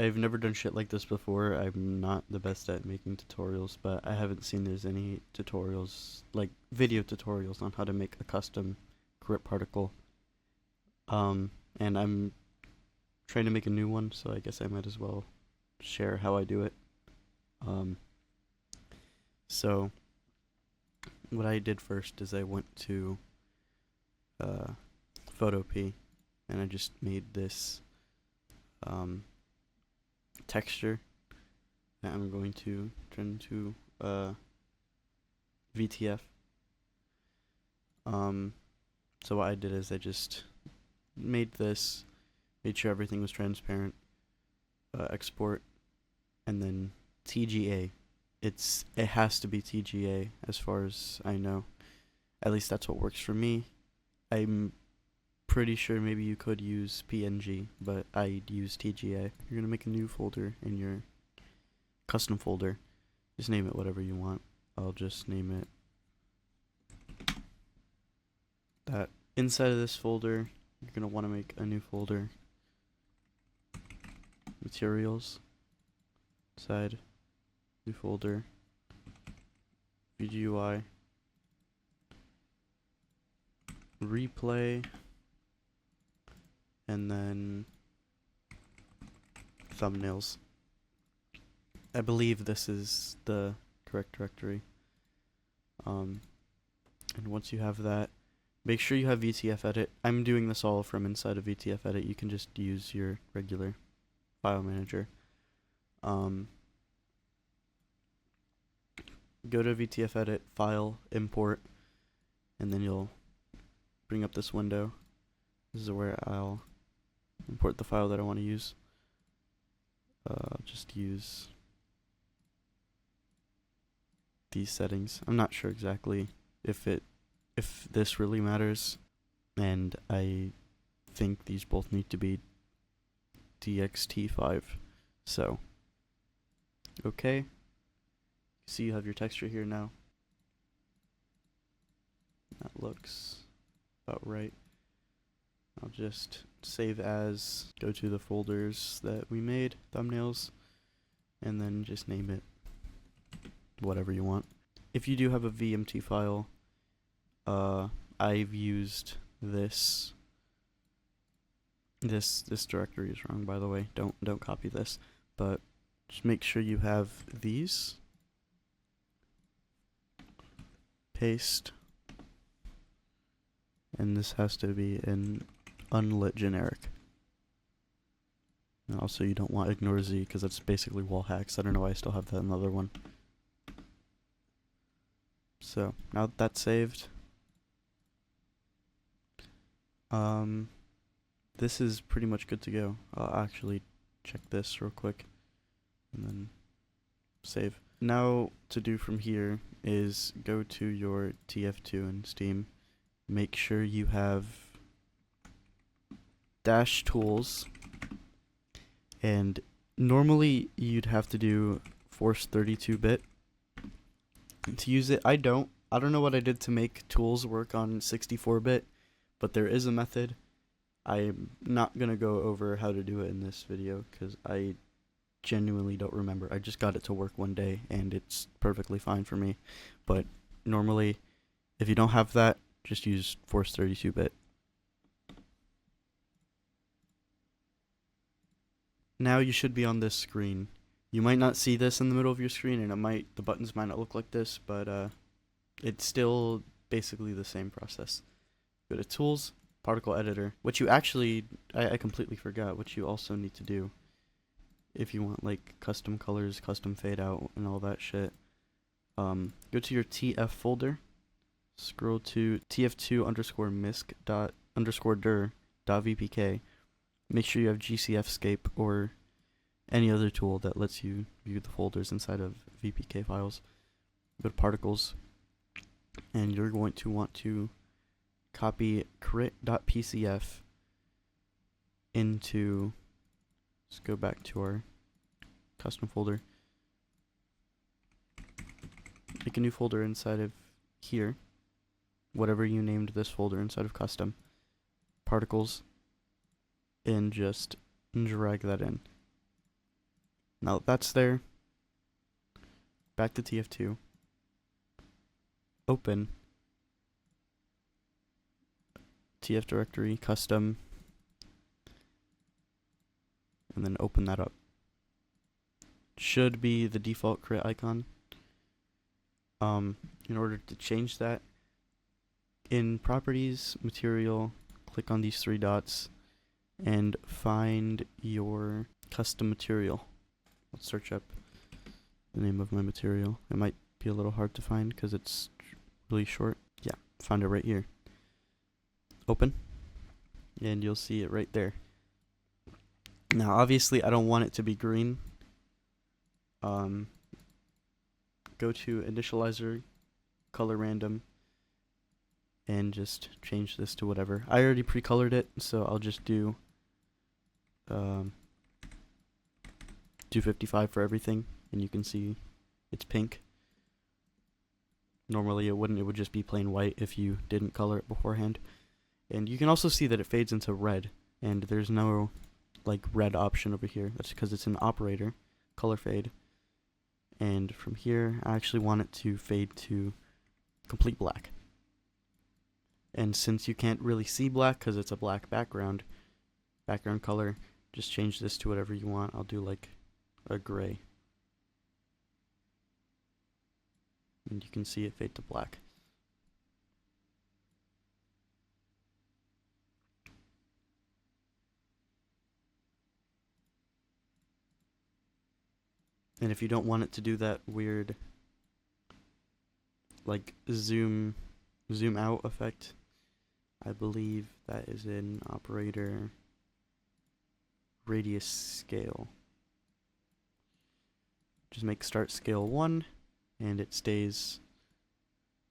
I've never done shit like this before. I'm not the best at making tutorials, but I haven't seen there's any tutorials, like video tutorials on how to make a custom grip particle. Um, and I'm trying to make a new one, so I guess I might as well share how I do it. Um, so what I did first is I went to Photopea, and I just made this texture that I'm going to turn into VTF. So what I did is I just made this, made sure everything was transparent, export, and then TGA. It has to be TGA as far as I know. At least that's what works for me. I'm pretty sure maybe you could use PNG, but I'd use TGA. You're gonna make a new folder in your custom folder. Just name it whatever you want. I'll just name it that. Inside of this folder, you're gonna want to make a new folder. Materials. Side. New folder. VGUI. Replay. And then thumbnails. I believe this is the correct directory. And once you have that, make sure you have VTFEdit. I'm doing this all from inside of VTFEdit. You can just use your regular file manager. Go to VTFEdit, file, import, and then you'll bring up this window. This is where I'll import the file that I want to use. Just use these settings. I'm not sure exactly if this really matters, and I think these both need to be DXT5. So, okay. See, you have your texture here now. That looks about right. I'll just save as, go to the folders that we made, thumbnails, and then just name it whatever you want. If you do have a VMT file, I've used this directory is wrong, by the way. Don't copy this, but just make sure you have these. Paste, and this has to be an unlit generic. And also, you don't want ignore Z because that's basically wall hacks. I don't know why I still have that in the other one. So now that that's saved, this is pretty much good to go. I'll actually check this real quick and then save. Now to do from here is go to your TF2 in Steam. Make sure you have dash tools, and normally you'd have to do force 32-bit to use it. I don't know what I did to make tools work on 64-bit, but there is a method. I'm not gonna go over how to do it in this video because I genuinely don't remember. I just got it to work one day and it's perfectly fine for me. But normally, if you don't have that, just use force 32-bit. Now you should be on this screen. You might not see this in the middle of your screen, and the buttons might not look like this, but it's still basically the same process. Go to Tools, Particle Editor, which you actually, I completely forgot, what you also need to do if you want like custom colors, custom fade out, and all that shit. Go to your TF folder, scroll to tf2_misc._dir.vpk. Make sure you have GCFScape or any other tool that lets you view the folders inside of VPK files. Go to Particles, and you're going to want to copy crit.pcf into, let's go back to our custom folder. Make a new folder inside of here, whatever you named this folder inside of custom, Particles, and just drag that in. Now that that's there, back to TF2, open TF directory, custom, and then open that up. Should be the default crit icon. In order to change that, in properties, material, click on these three dots and find your custom material. Let's search up the name of my material. It might be a little hard to find because it's really short. Yeah, found it right here. Open, and you'll see it right there. Now, obviously, I don't want it to be green. Go to initializer, color random, and just change this to whatever. I already pre-colored it, so I'll just do 255 for everything, and you can see it's pink. Normally it wouldn't, it would just be plain white if you didn't color it beforehand. And you can also see that it fades into red, and there's no like red option over here. That's because it's an operator, color fade. And from here, I actually want it to fade to complete black. And since you can't really see black because it's a black background color, just change this to whatever you want. I'll do like a gray. And you can see it fade to black. And if you don't want it to do that weird like zoom out effect, I believe that is in operator radius scale. Just make start scale 1 and it stays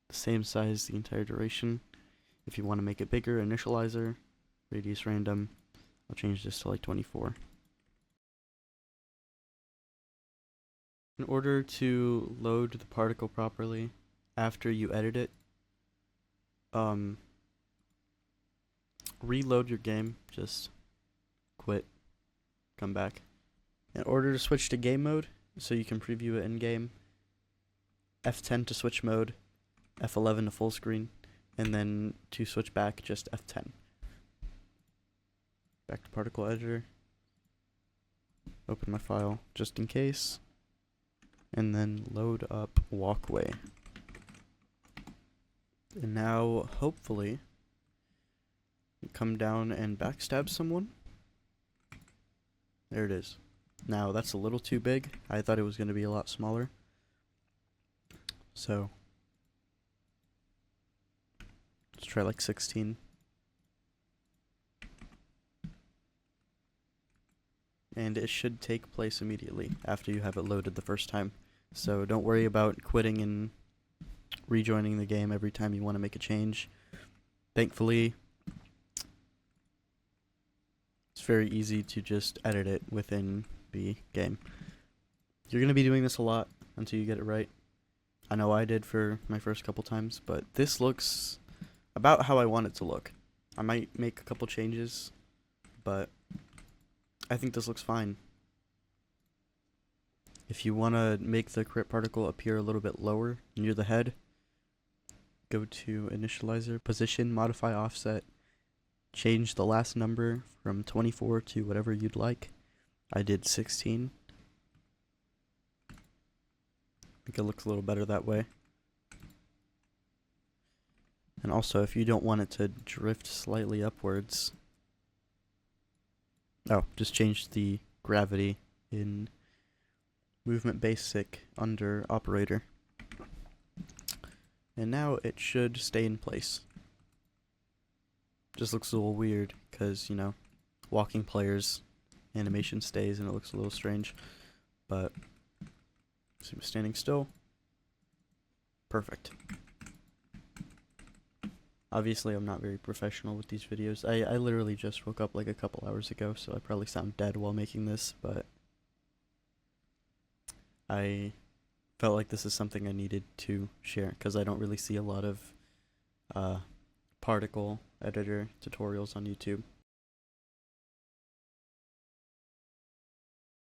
the same size the entire duration. If you want to make it bigger, initializer, radius random, I'll change this to like 24. In order to load the particle properly after you edit it, reload your game, just quit, come back. In order to switch to game mode, so you can preview it in game, F10 to switch mode, F11 to full screen, and then to switch back, just F10. Back to particle editor, open my file just in case, and then load up walkway. And now, hopefully, come down and backstab someone. There it is. Now, that's a little too big. I thought it was going to be a lot smaller. So, let's try like 16. And it should take place immediately after you have it loaded the first time. So don't worry about quitting and rejoining the game every time you want to make a change. Thankfully, it's very easy to just edit it within the game. You're going to be doing this a lot until you get it right. I know I did for my first couple times, but this looks about how I want it to look. I might make a couple changes, but I think this looks fine. If you want to make the crit particle appear a little bit lower near the head, go to initializer, position, modify offset, change the last number from 24 to whatever you'd like. I did 16. I think it looks a little better that way. And also, if you don't want it to drift slightly upwards, just change the gravity in movement basic under operator. And now it should stay in place. Just looks a little weird because, you know, walking players animation stays and it looks a little strange. But see, standing still. Perfect. Obviously, I'm not very professional with these videos. I literally just woke up like a couple hours ago, so I probably sound dead while making this, but I felt like this is something I needed to share, because I don't really see a lot of particle editor tutorials on YouTube.